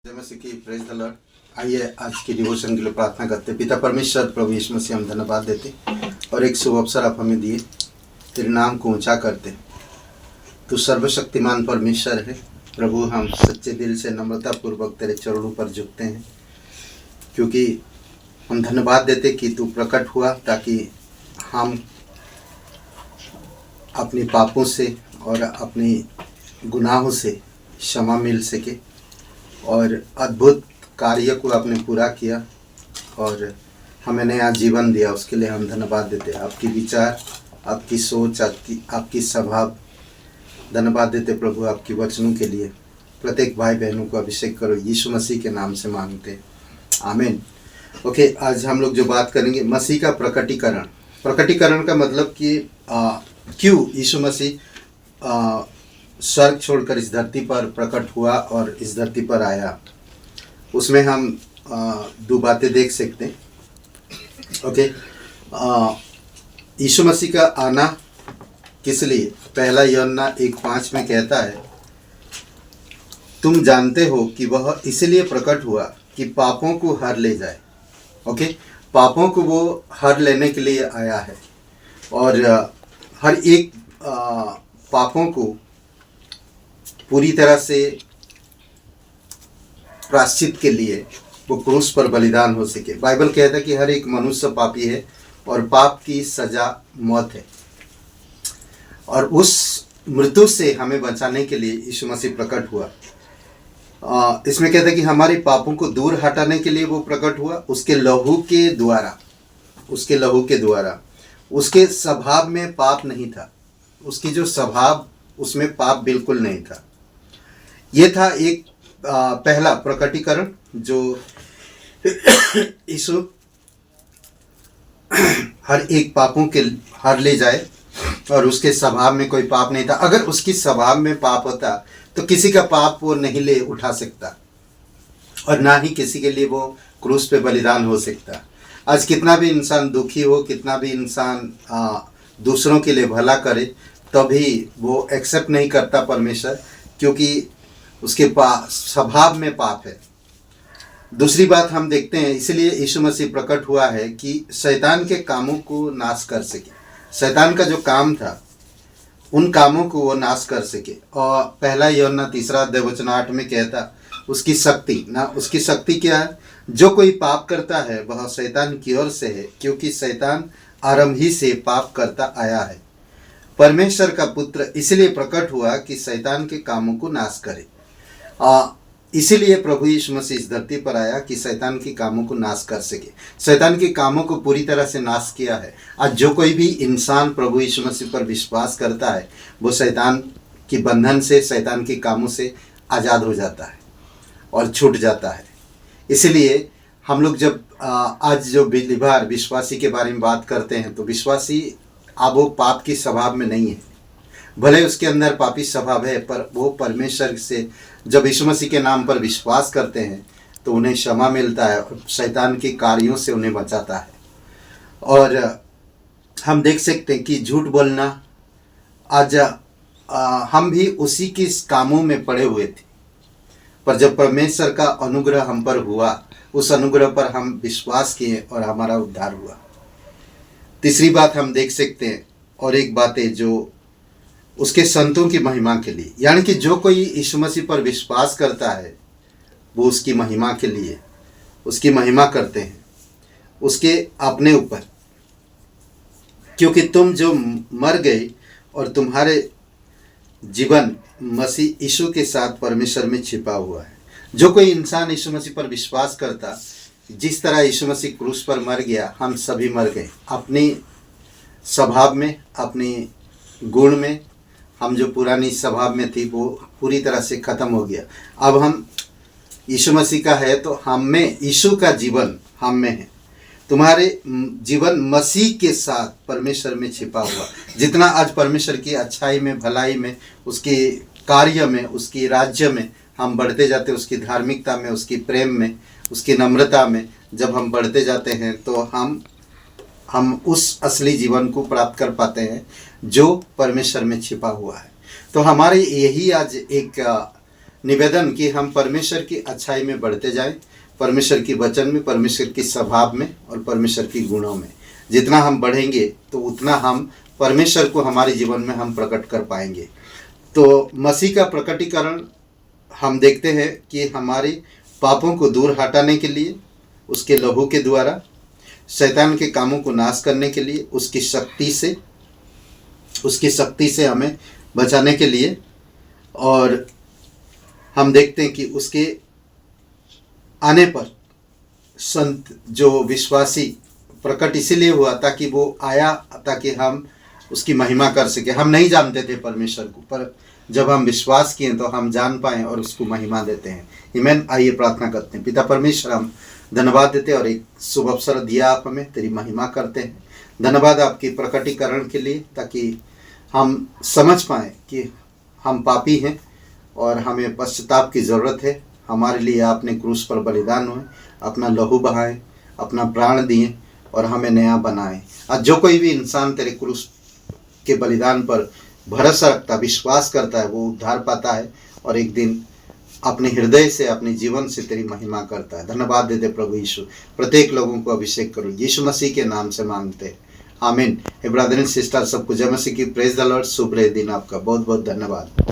जय मसीह की praise the Lord. आइए आज की डिवोशन के लिए प्रार्थना करते। पिता परमेश्वर प्रभु यीशु मसीह हम धन्यवाद देते और एक शुभ अवसर आप हमें दिए तेरे नाम को ऊंचा करते। तू सर्वशक्तिमान परमेश्वर है प्रभु। हम सच्चे दिल से नम्रता पूर्वक तेरे चरणों पर झुकते हैं, क्योंकि हम धन्यवाद देते कि तू प्रकट हुआ ताकि हम अपने पापों से और अपने गुनाहों से क्षमा मिल सके और अद्भुत कार्य को आपने पूरा किया और हमें नया जीवन दिया। उसके लिए हम धन्यवाद देते हैं। आपकी विचार, आपकी सोच, आपकी स्वभाव धन्यवाद देते प्रभु। आपकी वचनों के लिए प्रत्येक भाई बहनों को अभिषेक करो, यीशु मसीह के नाम से मांगते हैं, आमीन। ओके, आज हम लोग जो बात करेंगे मसीह का प्रकटीकरण। प्रकटीकरण का मतलब कि क्यों यीशु मसीह स्वर्ग छोड़कर इस धरती पर प्रकट हुआ और इस धरती पर आया। उसमें हम दो बातें देख सकते हैं। ओके, यीशु मसीह का आना किस लिए? पहला यूहन्ना 1:5 में कहता है, तुम जानते हो कि वह इसलिए प्रकट हुआ कि पापों को हर ले जाए। ओके, पापों को वो हर लेने के लिए आया है और हर एक पापों को पूरी तरह से प्रायश्चित के लिए वो क्रूस पर बलिदान हो सके। बाइबल कहता है कि हर एक मनुष्य पापी है और पाप की सजा मौत है, और उस मृत्यु से हमें बचाने के लिए यीशु मसीह प्रकट हुआ। इसमें कहता है कि हमारे पापों को दूर हटाने के लिए वो प्रकट हुआ उसके लहू के द्वारा। उसके स्वभाव में पाप नहीं था, उसकी जो स्वभाव उसमें पाप बिल्कुल नहीं था। ये था एक पहला प्रकटीकरण जो यीशु हर एक पापों के हर ले जाए और उसके स्वभाव में कोई पाप नहीं था। अगर उसकी स्वभाव में पाप होता तो किसी का पाप वो नहीं ले उठा सकता और ना ही किसी के लिए वो क्रूस पे बलिदान हो सकता। आज कितना भी इंसान दुखी हो, कितना भी इंसान दूसरों के लिए भला करे, तभी वो एक्सेप्ट नहीं करता परमेश्वर, क्योंकि उसके स्वभाव में पाप है। दूसरी बात हम देखते हैं, इसलिए यीशु मसीह प्रकट हुआ है कि शैतान के कामों को नाश कर सके। शैतान का जो काम था उन कामों को वो नाश कर सके। और पहला यूहन्ना 3:8 में कहता, उसकी शक्ति क्या है? जो कोई पाप करता है वह शैतान की ओर से है, क्योंकि शैतान आरंभ ही से पाप करता आया है। परमेश्वर का पुत्र इसलिए प्रकट हुआ कि शैतान के कामों को नाश करे। इसीलिए प्रभु यीशु मसीह इस धरती पर आया कि शैतान के कामों को नाश कर सके। शैतान के कामों को पूरी तरह से नाश किया है। आज जो कोई भी इंसान प्रभु यीशु मसीह पर विश्वास करता है वो शैतान की बंधन से, शैतान के कामों से आज़ाद हो जाता है और छूट जाता है। इसलिए हम लोग जब आज जो बिलीवर विश्वासी के बारे में बात करते हैं तो विश्वासी अब वो पाप की स्वभाव में नहीं है। भले उसके अंदर पापी स्वभाव है, पर वो परमेश्वर से जब यीशु मसीह के नाम पर विश्वास करते हैं तो उन्हें क्षमा मिलता है और शैतान के कार्यों से उन्हें बचाता है। और हम देख सकते हैं कि झूठ बोलना, आज हम भी उसी के कामों में पड़े हुए थे, पर जब परमेश्वर का अनुग्रह हम पर हुआ, उस अनुग्रह पर हम विश्वास किए और हमारा उद्धार हुआ। तीसरी बात हम देख सकते हैं, और एक बात है जो उसके संतों की महिमा के लिए, यानी कि जो कोई यीशु मसीह पर विश्वास करता है वो उसकी महिमा के लिए उसकी महिमा करते हैं, उसके अपने ऊपर, क्योंकि तुम जो मर गए और तुम्हारे जीवन मसीह यीशु के साथ परमेश्वर में छिपा हुआ है। जो कोई इंसान यीशु मसीह पर विश्वास करता, जिस तरह यीशु मसीह क्रूस पर मर गया, हम सभी मर गए अपनी स्वभाव में, अपनी गुण में। हम जो पुरानी स्वभाव में थी वो पूरी तरह से ख़त्म हो गया। अब हम यीशु मसीह का है तो हम में यीशु का जीवन हम में है। तुम्हारे जीवन मसीह के साथ परमेश्वर में छिपा हुआ। जितना आज परमेश्वर की अच्छाई में, भलाई में, उसके कार्य में, उसकी राज्य में हम बढ़ते जाते, उसकी धार्मिकता में, उसकी प्रेम में, उसकी नम्रता में जब हम बढ़ते जाते हैं तो हम उस असली जीवन को प्राप्त कर पाते हैं जो परमेश्वर में छिपा हुआ है। तो हमारी यही आज एक निवेदन कि हम परमेश्वर की अच्छाई में बढ़ते जाएं, परमेश्वर की वचन में, परमेश्वर की स्वभाव में और परमेश्वर की गुणों में। जितना हम बढ़ेंगे तो उतना हम परमेश्वर को हमारे जीवन में हम प्रकट कर पाएंगे। तो मसीह का प्रकटीकरण हम देखते हैं कि हमारे पापों को दूर हटाने के लिए, उसके लहू के द्वारा, शैतान के कामों को नाश करने के लिए, उसकी शक्ति से हमें बचाने के लिए, और हम देखते हैं कि उसके आने पर संत जो विश्वासी प्रकट इसीलिए हुआ ताकि वो आया ताकि हम उसकी महिमा कर सके। हम नहीं जानते थे परमेश्वर को, पर जब हम विश्वास किए तो हम जान पाए और उसको महिमा देते हैं। आमीन। आइए प्रार्थना करते हैं। पिता परमेश्वर, हम धन्यवाद देते हैं और एक शुभ अवसर दिया आप हमें, तेरी महिमा करते हैं। धन्यवाद आपकी प्रकटीकरण के लिए, ताकि हम समझ पाएँ कि हम पापी हैं और हमें पश्चाताप की ज़रूरत है। हमारे लिए आपने क्रूस पर बलिदान हुए, अपना लहू बहाए, अपना प्राण दिए और हमें नया बनाए। आज जो कोई भी इंसान तेरे क्रूस के बलिदान पर भरोसा रखता, विश्वास करता है, वो उद्धार पाता है और एक दिन अपने हृदय से, अपने जीवन से तेरी महिमा करता है। धन्यवाद देते प्रभु यीशु। प्रत्येक लोगों को अभिषेक करो, यीशु मसीह के नाम से मांगते हैं, आमीन। ब्रदर एंड सिस्टर, सबको जय मसीह की। Praise the Lord. शुभ रहे दिन आपका। बहुत बहुत धन्यवाद।